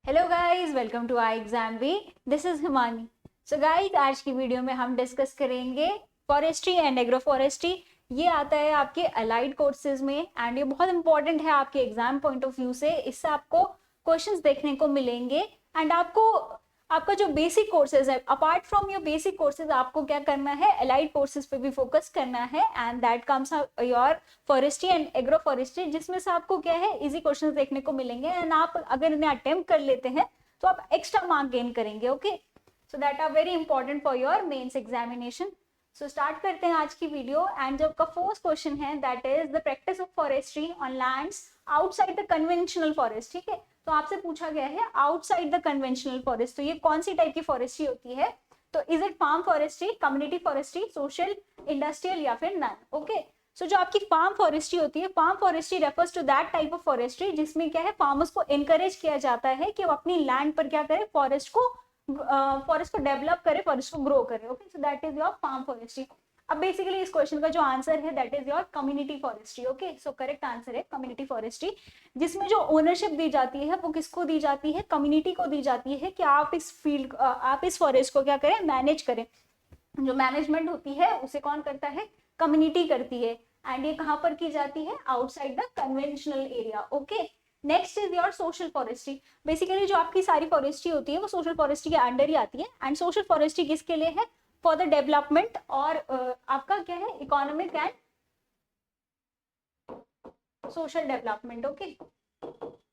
Hello guys, welcome to I exam V. This is Himani. So guys, आज की video में हम डिस्कस करेंगे फॉरेस्ट्री एंड एग्रो फॉरेस्ट्री। ये आता है आपके अलाइड कोर्सेज में एंड ये बहुत इंपॉर्टेंट है आपके एग्जाम पॉइंट ऑफ व्यू से। इससे आपको क्वेश्चंस देखने को मिलेंगे एंड आपको आपका जो बेसिक कोर्सेज है, apart from your basic courses, आपको क्या करना है, अलाइड कोर्सेज पे भी फोकस करना है and that comes your forestry and agro forestry, जिसमें से आपको क्या है, इजी क्वेश्चंस देखने को मिलेंगे एंड आप अगर इन्हें अटेम्प्ट कर लेते हैं तो आप एक्स्ट्रा मार्क गेन करेंगे। Okay, so that are very important for your mains examination. So start करते हैं आज की वीडियो एंड जो आपका फर्स्ट क्वेश्चन है that is the practice of forestry on lands outside the conventional forest. ठीक है, तो आपसे पूछा गया है आउटसाइड द कन्वेंशनल फॉरेस्ट, तो ये कौन सी टाइप की फॉरेस्ट्री होती है? तो is it farm forestry, community forestry, social, industrial या फिर नन? ओके, सो जो आपकी फार्म फॉरेस्ट्री होती है, farm forestry refers to that type of forestry जिसमें क्या है, फार्मर्स को एनकरेज किया जाता है कि वो अपनी लैंड पर क्या करे, फॉरेस्ट को डेवलप करे, फॉरेस्ट को ग्रो करे। Okay, so that is your farm forestry. अब बेसिकली इस क्वेश्चन का जो आंसर है that is your community forestry. Okay, so correct answer है कम्युनिटी फॉरेस्ट्री, जिसमें जो ओनरशिप दी जाती है वो किसको दी जाती है, कम्युनिटी को दी जाती है कि आप इस फील्ड, आप इस फॉरेस्ट को क्या करें, मैनेज करें। जो मैनेजमेंट होती है उसे कौन करता है, कम्युनिटी करती है एंड ये कहाँ पर की जाती है, outside the conventional area. Okay, next is your social forestry. Basically जो आपकी सारी फॉरेस्ट्री होती है वो सोशल फॉरेस्ट्री के अंडर ही आती है एंड सोशल फॉरेस्ट्री किसके लिए है, फॉर द डेवलपमेंट और आपका क्या है, economic and social development. Okay,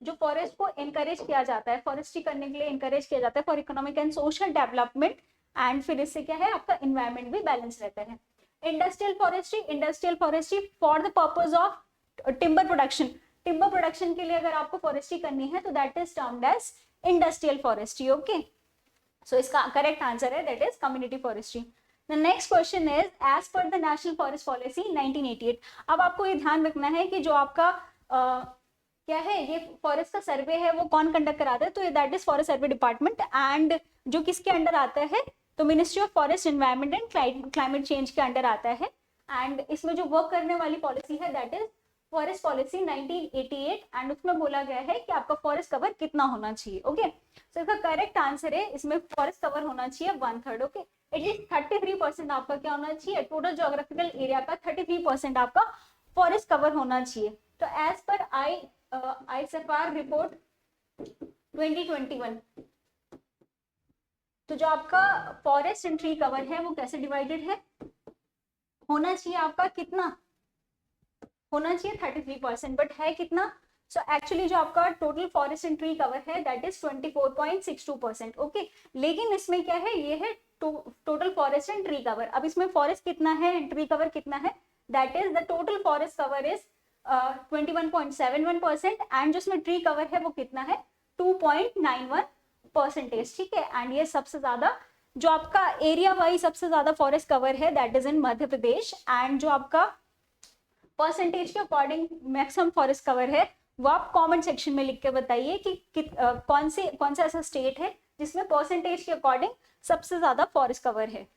जो फॉरेस्ट को एनकरेज किया जाता है, फॉरेस्ट्री करने के लिए एनकरेज किया जाता है for economic and social development and फिर इससे क्या है, आपका इन्वायरमेंट भी बैलेंस रहता है। Industrial forestry, industrial forestry for the purpose of timber production, timber production के लिए अगर आपको फॉरेस्ट्री करनी है तो that is termed as industrial forestry. Okay, so इसका करेक्ट आंसर है that is community forestry. The next question is as per the National Forest Policy 1988। अब आपको ये ध्यान रखना है कि जो आपका क्या है, ये फॉरेस्ट का सर्वे है वो कौन कंडक्ट कराता है, तो that is forest survey department and जो किसके अंडर आता है, तो ministry of forest environment and climate change के अंडर आता है एंड इसमें जो वर्क करने वाली पॉलिसी है that is forest policy 1988 and उसमें बोला गया है कि आपका फॉरेस्ट कवर कितना होना चाहिए। ओके, सो इसका करेक्ट आंसर है, इसमें फॉरेस्ट कवर होना चाहिए 1/3। ओके, एटलीस्ट 33% आपका क्या होना चाहिए, टोटल ज्योग्राफिकल एरिया का 33% आपका फॉरेस्ट कवर होना चाहिए। तो एज पर आईएसएफआर रिपोर्ट 2021, तो जो आपका फॉरेस्ट एंड ट्री कवर है वो कैसे डिवाइडेड है, होना चाहिए आपका कितना, होना चाहिए 33%, बट है कितना, सो एक्चुअली जो आपका total forest and tree cover है दैट इज 24.62%। ओके, लेकिन इसमें क्या है, ये है total forest and tree cover. अब इसमें फॉरेस्ट कितना है एंड ट्री कवर कितना है, that is the total forest cover is 21.71% and जो इसमें ट्री कवर है वो कितना है, 2.91%। ठीक है, एंड ये सबसे ज्यादा जो आपका एरिया वाइज सबसे ज्यादा फॉरेस्ट कवर है that is in Madhya Pradesh and जो आपका परसेंटेज के अकॉर्डिंग मैक्सिमम फॉरेस्ट कवर है वो आप कमेंट सेक्शन में लिख के बताइए कि कौन सा ऐसा स्टेट है जिसमें परसेंटेज के अकॉर्डिंग सबसे ज्यादा फॉरेस्ट कवर है।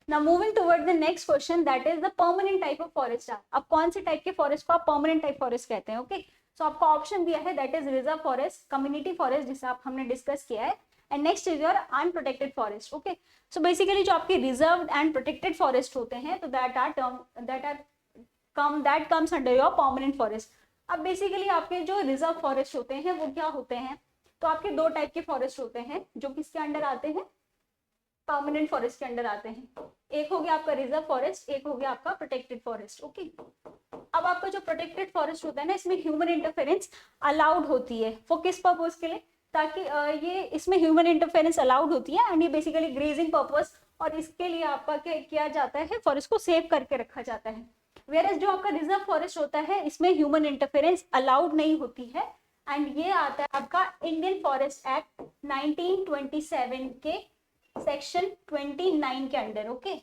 Now moving toward the next question that is the permanent type of forest। अब कौन से टाइप के फॉरेस्ट को आप परमानेंट टाइप फॉरेस्ट कहते हैं? ओके, सो आपको ऑप्शन दिया है that is reserve forest, community forest जिसे आप हमने डिस्कस किया है and next is your unprotected forest. Okay, so basically जो आपके रिजर्व्ड एंड प्रोटेक्टेड फॉरेस्ट होते हैं तो that comes under your permanent forest. अब बेसिकली आपके जो रिजर्व फॉरेस्ट होते हैं वो क्या होते हैं, तो आपके दो टाइप के फॉरेस्ट होते हैं जो किसके अंडर आते हैं, परमानेंट फॉरेस्ट के अंडर आते हैं। एक हो गया आपका रिजर्व फॉरेस्ट, एक हो गया आपका प्रोटेक्टेड फॉरेस्ट। ओके, अब आपका जो प्रोटेक्टेड फॉरेस्ट होता है ना, इसमें ह्यूमन इंटरफेरेंस अलाउड होती है, फॉर किस पर्पज के लिए, ताकि ये इसमें ह्यूमन इंटरफेरेंस अलाउड होती है एंड ये बेसिकली ग्रेजिंग पर्पज, और इसके लिए आपका क्या किया जाता है, फॉरेस्ट को सेव करके रखा जाता है। वेयर जो आपका रिजर्व फॉरेस्ट होता है इसमें ह्यूमन इंटरफेरेंस अलाउड नहीं होती है एंड ये आता है आपका इंडियन फॉरेस्ट एक्ट 1927 के सेक्शन 29 के under. Okay,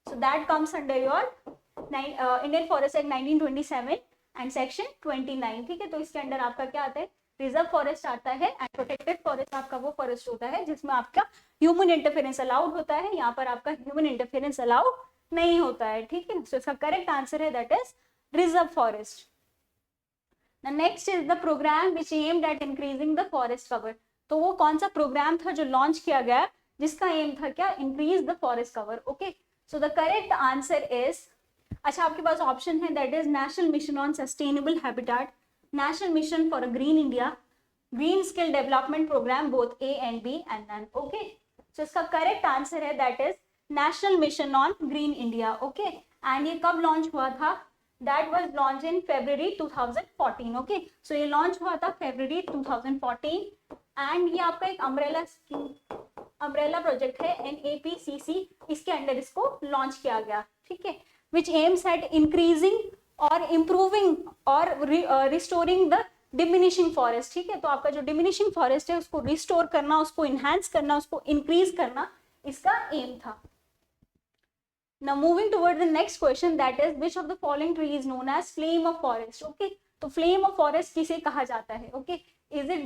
so that comes under your Indian forest act 1927 and section 29। ठीक है, तो इसके अंडर आपका क्या आता है, रिजर्व फॉरेस्ट आता है एंड प्रोटेक्टेड फॉरेस्ट आपका वो फॉरेस्ट होता है जिसमें आपका ह्यूमन इंटरफेरेंस अलाउड होता है, यहाँ पर आपका ह्यूमन इंटरफेरेंस अलाउड नहीं होता है। ठीक है, सो इसका करेक्ट आंसर है that is reserve forest. Next is the program which aimed at increasing the forest cover. तो वो कौन सा प्रोग्राम था जो लॉन्च किया गया जिसका एम था क्या, increase the forest cover. Okay, so the correct answer is, अच्छा आपके पास ऑप्शन है that is national mission on sustainable habitat, national mission for a green India, green skill development programme, both A and B and none. Okay, so इसका correct answer है that is national mission on green India. Okay, and ये कब launch हुआ था, that was launch in February 2014। Okay, सो ये launch हुआ था February 2014 and ये आपका एक अम्ब्रेला प्रोजेक्ट है NAPCC, इसके अंडर इसको लॉन्च किया गया। ठीक है, विच एम्स एट इंक्रीजिंग और इम्प्रूविंग और रिस्टोरिंग द डिमिनिशिंग फॉरेस्ट। ठीक है, तो आपका जो डिमिनिशिंग फॉरेस्ट है उसको रिस्टोर करना, उसको इनहेंस करना, उसको इंक्रीज करना इसका एम था। Now moving toward the next question, that is which of the following tree is known as flame of forest? Okay, तो flame of forest किसे कहा जाता है? Okay, is it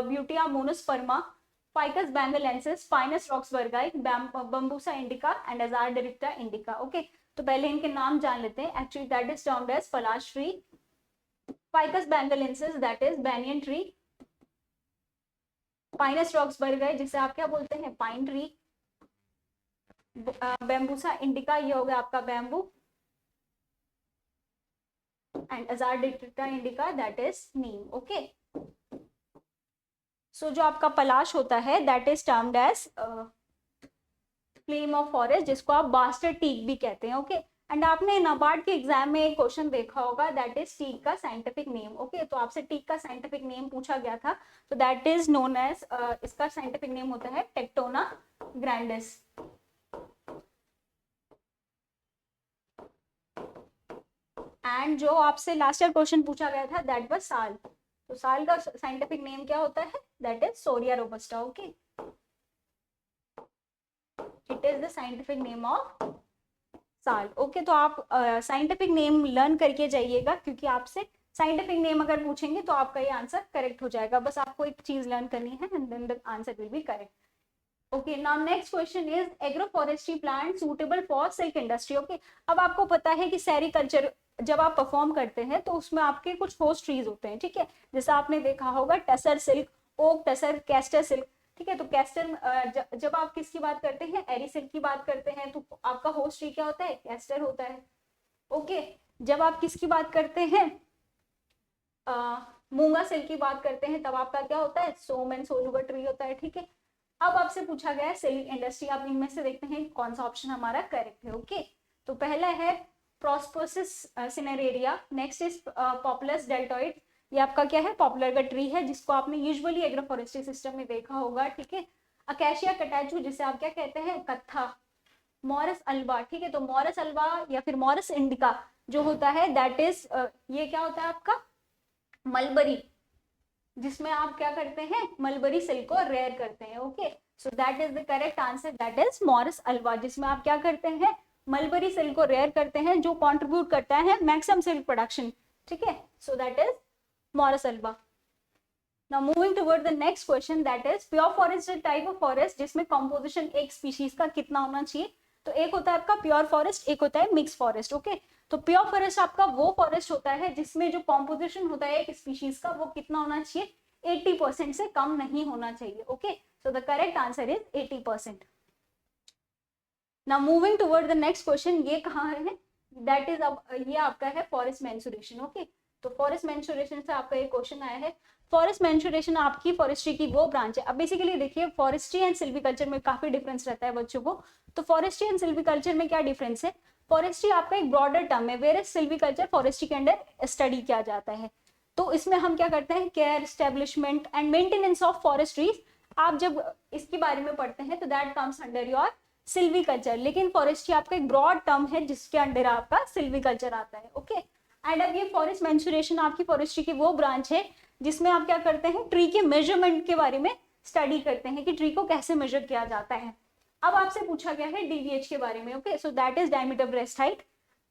Butea monosperma, Ficus bengalensis, Pinus roxburghi, Bambusa indica and Azardirecta indica? Okay, तो पहले इनके नाम जान लेते हैं। Actually that is termed as Palash tree, Ficus bengalensis that is banyan tree, Pinus roxburghi जिसे आप क्या बोलते हैं, पाइन ट्री, बैम्बूसा इंडिका ये हो गया आपका बैम्बू, एंड अजारडिक्टा indica that is neem. Okay, so जो आपका पलाश होता है that is termed as flame of forest, जिसको आप बास्टर्ड टीक भी कहते हैं। ओके, एंड आपने नाबार्ड के एग्जाम में एक क्वेश्चन देखा होगा दैट इज टीक का साइंटिफिक नेम। ओके, तो आपसे टीक का साइंटिफिक नेम पूछा गया था, तो दैट इज नोन एज, इसका साइंटिफिक नेम होता है टेक्टोना ग्रैंडिस। एंड जो आपसे लास्ट ईयर क्वेश्चन पूछा गया था दैट वाज साल, तो साल का साइंटिफिक नेम क्या होता है, that is Shorea robusta. Okay, it is the scientific name of sal. Okay, तो आप साइंटिफिक नेम लर्न करके जाइएगा, क्योंकि आपसे साइंटिफिक नेम अगर पूछेंगे तो आपका ये आंसर करेक्ट हो जाएगा। बस आपको एक चीज लर्न करनी है and then the answer will be correct. Okay, now next question is agroforestry plant suitable for silk industry. Okay, अब आपको पता है कि सेरिकल्चर जब आप परफॉर्म करते हैं तो उसमें आपके कुछ होस्ट ट्रीज होते हैं। ठीक है, जैसे आपने देखा होगा tussar silk, oak tussar, castor silk. ठीक है, तो कैस्टर जब आप किसकी बात करते हैं, एरी सिल्क की बात करते हैं, तो आपका होस्ट ट्री क्या होता है, कैस्टर होता है। ओके, जब आप किसकी बात करते हैं, मूंगा सिल्क की बात करते हैं, तब आपका क्या होता है, सोम एंड सोलूबर ट्री होता है। ठीक है, अब आपसे पूछा गया है सिल्क इंडस्ट्री, आप इनमें से देखते हैं कौन सा ऑप्शन हमारा करेक्ट है। ओके, तो पहला है Prosopis cineraria, next is Populus deltoid, ये आपका क्या है, पॉपुलर का ट्री है जिसको आपने यूजुअली एग्रोफॉरेस्ट्री सिस्टम में देखा होगा। ठीक है, अकेशिया कटाचू जिसे आप क्या कहते हैं, कत्था, मॉरस अल्वा। ठीक है, तो मॉरस अल्वा या फिर मॉरस इंडिका जो होता है दैट इज ये क्या होता है आपका, मलबरी, जिसमें आप क्या करते हैं, मलबरी सिल्क को रेयर करते हैं। Okay, so that is the correct answer, that is Morus alba, जिसमें आप क्या करते हैं, मलबरी सिल्क को रेयर करते हैं, जो कंट्रीब्यूट करता है मैक्सिमम सिल्क प्रोडक्शन। ठीक है, so that is Morus alba. Now moving toward the next question that is pure forest type of forest जिसमें कंपोजिशन एक स्पीशीज का कितना होना चाहिए। तो एक होता है आपका प्योर फॉरेस्ट, एक होता है मिक्स फॉरेस्ट। ओके, तो प्योर फॉरेस्ट आपका वो फॉरेस्ट होता है जिसमें जो कॉम्पोजिशन होता है एक स्पीशीज का वो कितना होना चाहिए, 80% से कम नहीं होना चाहिए। Okay, so the correct answer is 80%। Now moving toward the next question, ये कहाँ है, दैट इज अब ये आपका है फॉरेस्ट मेंसुरेशन। ओके, तो फॉरेस्ट मेंसुरेशन से आपका एक क्वेश्चन आया है। फॉरेस्ट मेंसुरेशन आपकी फॉरेस्ट्री की वो ब्रांच है। अब बेसिकली देखिए फॉरेस्ट्री एंड सिल्वीकल्चर में काफी डिफरेंस रहता है बच्चों को। तो फॉरेस्ट्री एंड सिल्वीकल्चर में क्या डिफरेंस है, फॉरेस्ट्री आपका एक ब्रॉडर टर्म है, वेयर सिल्वीकल्चर फॉरेस्ट्री के अंडर स्टडी किया जाता है। तो इसमें हम क्या करते हैं, care, establishment and maintenance of forestries. आप जब इसके बारे में पढ़ते हैं तो that comes under your silviculture. लेकिन फॉरेस्ट्री आपका एक ब्रॉड टर्म है जिसके अंडर आपका सिल्वीकल्चर आता है। ओके, एंड अब ये फॉरेस्ट मेंसुरेशन आपकी फॉरेस्ट्री की वो ब्रांच है जिसमें आप क्या करते हैं, ट्री के मेजरमेंट के बारे में स्टडी करते हैं कि ट्री को कैसे मेजर किया जाता है। अब आपसे पूछा गया है डीवीएच के बारे में। Okay, so that is diameter breast height,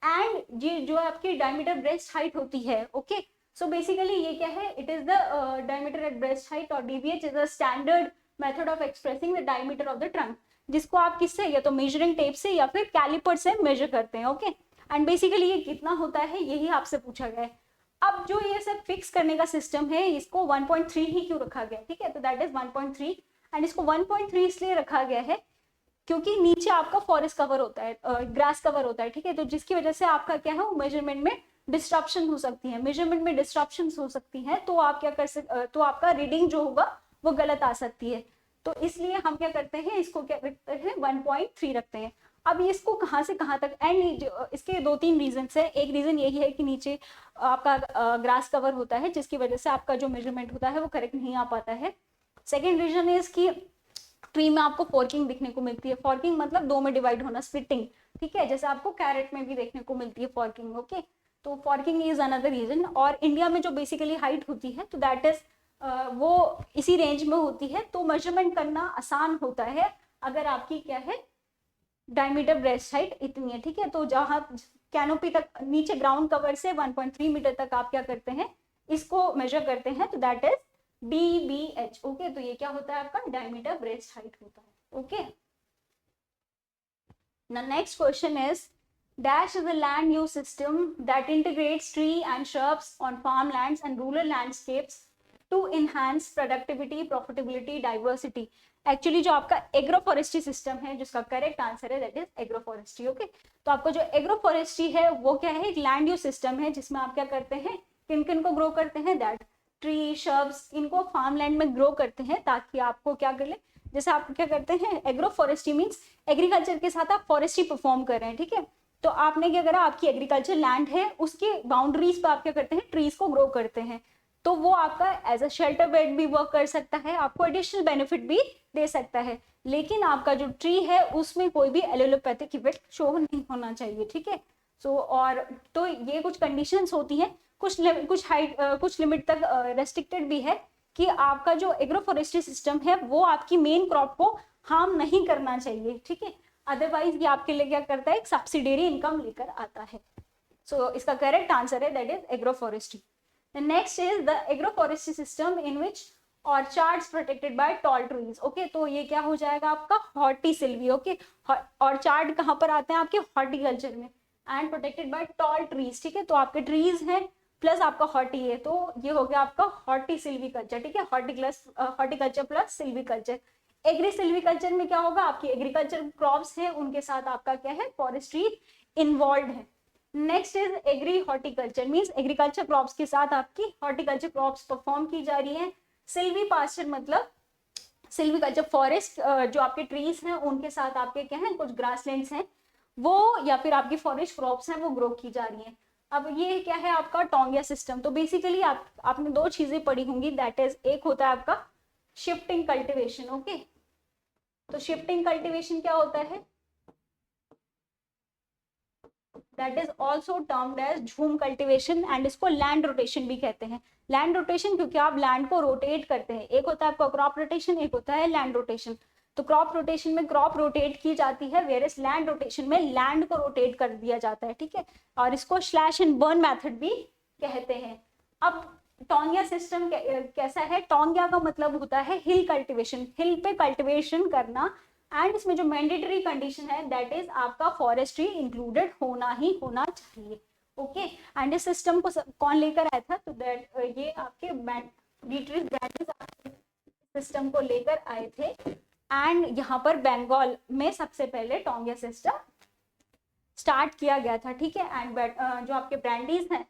and ये जो आपकी डायमीटर ब्रेस्ट हाइट होती है, ओके, सो बेसिकली ये क्या है, it is the diameter at breast height, और DBH is a standard method of expressing the diameter of the trunk, जिसको आप किससे, या तो मेजरिंग टेप से या फिर कैलिपर से मेजर करते हैं। ओके, एंड बेसिकली ये कितना होता है यही आपसे पूछा गया है। अब जो ये सब फिक्स करने का सिस्टम है, इसको 1.3 ही क्यों रखा गया, ठीक है, तो दैट इज 1.3। एंड इसको 1.3 इसलिए रखा गया है क्योंकि नीचे आपका फॉरेस्ट कवर होता है, ग्रास कवर होता है, ठीक है, तो जिसकी वजह से आपका क्या है, वो मेजरमेंट में डिस्ट्रप्शन हो सकती है, मेजरमेंट में डिस्ट्रप्शन हो सकती है, तो आप क्या तो आपका रीडिंग जो होगा वो गलत आ सकती है। तो इसलिए हम क्या करते हैं, इसको क्या रखते हैं, 1.3 रखते हैं। अब इसको कहाँ से कहाँ तक, एंड इसके 2-3 रीजन है। एक रीजन यही है कि नीचे आपका ग्रास कवर होता है, जिसकी वजह से आपका जो मेजरमेंट होता है वो करेक्ट नहीं आ पाता है। सेकेंड रीजन इज कि ट्री में आपको फॉर्किंग दिखने को मिलती है। फॉर्किंग मतलब 2 में डिवाइड होना, स्प्लिटिंग, ठीक है, जैसे आपको कैरेट में भी देखने को मिलती है फॉर्किंग, ओके। तो फॉर्किंग इज अनदर रीजन। और इंडिया में जो बेसिकली हाइट होती है, तो दैट इज वो इसी रेंज में होती है, तो मेजरमेंट करना आसान होता है अगर आपकी क्या है, डायमीटर ब्रेस्ट हाइट इतनी है, ठीक है। तो जहाँ कैनोपी तक, नीचे ग्राउंड कवर से 1.3 मीटर तक आप क्या करते हैं, इसको मेजर करते हैं, तो दैट इज DBH, ओके। तो ये क्या होता है, आपका डायमीटर ब्रेस्ट हाइट होता है, okay. Now next question is, dash is a land use system that integrates tree and shrubs on farmlands and rural landscapes to enhance productivity, profitability, diversity. Actually जो आपका एग्रोफॉरेस्ट्री सिस्टम है, जिसका correct answer है that is agroforestry, okay. तो आपको जो agroforestry है वो क्या है, एक लैंड यूज सिस्टम है, जिसमें आप क्या करते हैं, किन किन को ग्रो करते हैं, दैट ट्री शर्ब्स, इनको फार्मलैंड में ग्रो करते हैं, ताकि आपको क्या कर ले, जैसे आप क्या करते हैं, एग्रोफॉरेस्ट्री मीन्स एग्रीकल्चर के साथ आप फॉरेस्ट्री परफॉर्म कर रहे हैं, ठीक है। तो आपने क्या करा, आपकी एग्रीकल्चर लैंड है, उसके बाउंड्रीज पर आप क्या करते हैं, ट्रीज को ग्रो करते हैं, तो वो आपका एज अ शेल्टर बेड भी वर्क कर सकता है, आपको एडिशनल बेनिफिट भी दे सकता है। लेकिन आपका जो ट्री है उसमें कोई भी एलोपैथिक इफेक्ट शो नहीं होना चाहिए, ठीक है। सो और तो ये कुछ कंडीशंस होती हैं, कुछ लिमिट तक रेस्ट्रिक्टेड भी है कि आपका जो एग्रोफॉरेस्ट्री सिस्टम है वो आपकी मेन क्रॉप को हार्म नहीं करना चाहिए, ठीक है। अदरवाइज ये आपके लिए क्या करता है, एक सब्सिडियरी इनकम लेकर आता है। सो इसका करेक्ट आंसर है that is agroforestry. The next is the agroforestry system in which orchards protected by tall trees. Okay, तो ये क्या हो जाएगा आपका हॉर्टिसिल्वी, ओके। ऑर्चार्ड कहाँ पर आते हैं, आपके हॉर्टिकल्चर में, and protected by tall trees, ठीक है। तो आपके ट्रीज हैं प्लस आपका हॉर्टी है, तो ये हो गया आपका हॉर्टिसिल्वीकल्चर, ठीक है। Horticulture plus silviculture. Agri silviculture में क्या होगा, आपकी एग्रीकल्चर क्रॉप्स हैं, उनके साथ आपका क्या है, फॉरेस्ट्री इन्वॉल्व है। Next is agri horticulture, means agriculture crops के साथ आपकी हॉर्टिकल्चर क्रॉप्स परफॉर्म की जा रही है। सिल्वी पास्चर मतलब सिल्वीकल्चर, फॉरेस्ट, जो आपके ट्रीज हैं उनके साथ आपके क्या है, कुछ ग्रासलैंड्स हैं वो, या फिर आपकी फॉरेस्ट क्रॉप्स हैं वो ग्रो की जा रही हैं। अब ये क्या है आपका टोंगिया सिस्टम। तो बेसिकली आपने 2 चीजें पढ़ी होंगी, दैट इज एक होता है आपका शिफ्टिंग कल्टिवेशन, ओके। तो शिफ्टिंग कल्टिवेशन क्या होता है, that is also termed as jhum cultivation, and इसको लैंड रोटेशन भी कहते हैं। लैंड रोटेशन क्योंकि आप लैंड को रोटेट करते हैं, एक होता है आपका क्रॉप रोटेशन, एक होता है लैंड रोटेशन। तो क्रॉप रोटेशन में क्रॉप रोटेट की जाती है, वेयरएस लैंड रोटेशन में लैंड को रोटेट कर दिया जाता है, ठीक है। और इसको स्लैश एंड बर्न मेथड भी कहते हैं। अब टोंगिया सिस्टम कैसा है, टोंगिया का मतलब होता है हिल कल्टिवेशन, हिल पे कल्टिवेशन करना, एंड इसमें जो मैंडेटरी कंडीशन है दैट इज आपका फॉरेस्ट्री इंक्लूडेड होना ही होना चाहिए, ओके। एंड इस सिस्टम को कौन लेकर आया था, तो दैट ये आपके डीट्रिस ब्रांडेज सिस्टम को लेकर आए थे, एंड यहाँ पर बंगाल में सबसे पहले टोंगिया सिस्टम स्टार्ट किया गया था, ठीक है। एंड जो आपके ब्रांडीज हैं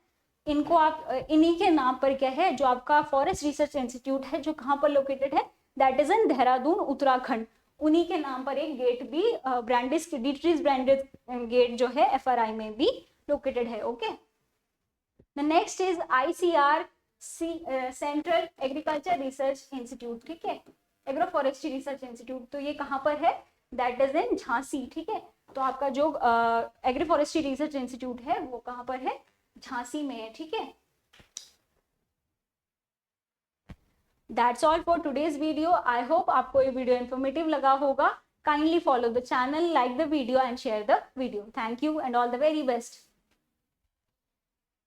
इनको आप इन्हीं के नाम पर क्या है, जो आपका फॉरेस्ट रिसर्च इंस्टीट्यूट है जो कहाँ पर लोकेटेड है, that is in Dehradun Uttarakhand, उन्हीं के नाम पर एक गेट भी ब्रांडिस डीट्रिस ब्रांडेड गेट जो है FRI में भी लोकेटेड है, okay. The next is ICR central agriculture research institute, ठीक है, एग्रोफॉरेस्ट्री रिसर्च इंस्टीट्यूट। तो ये कहाँ पर है, दैट इज इन झांसी, ठीक है। तो आपका जो एग्रीफॉरेस्ट्री रिसर्च इंस्टीट्यूट है वो कहाँ पर है, झांसी में है, ठीक है। That's all for today's video. I hope आपको ये वीडियो इन्फॉर्मेटिव लगा होगा. Kindly follow the channel, like the video and share the video. Thank you and all the very best.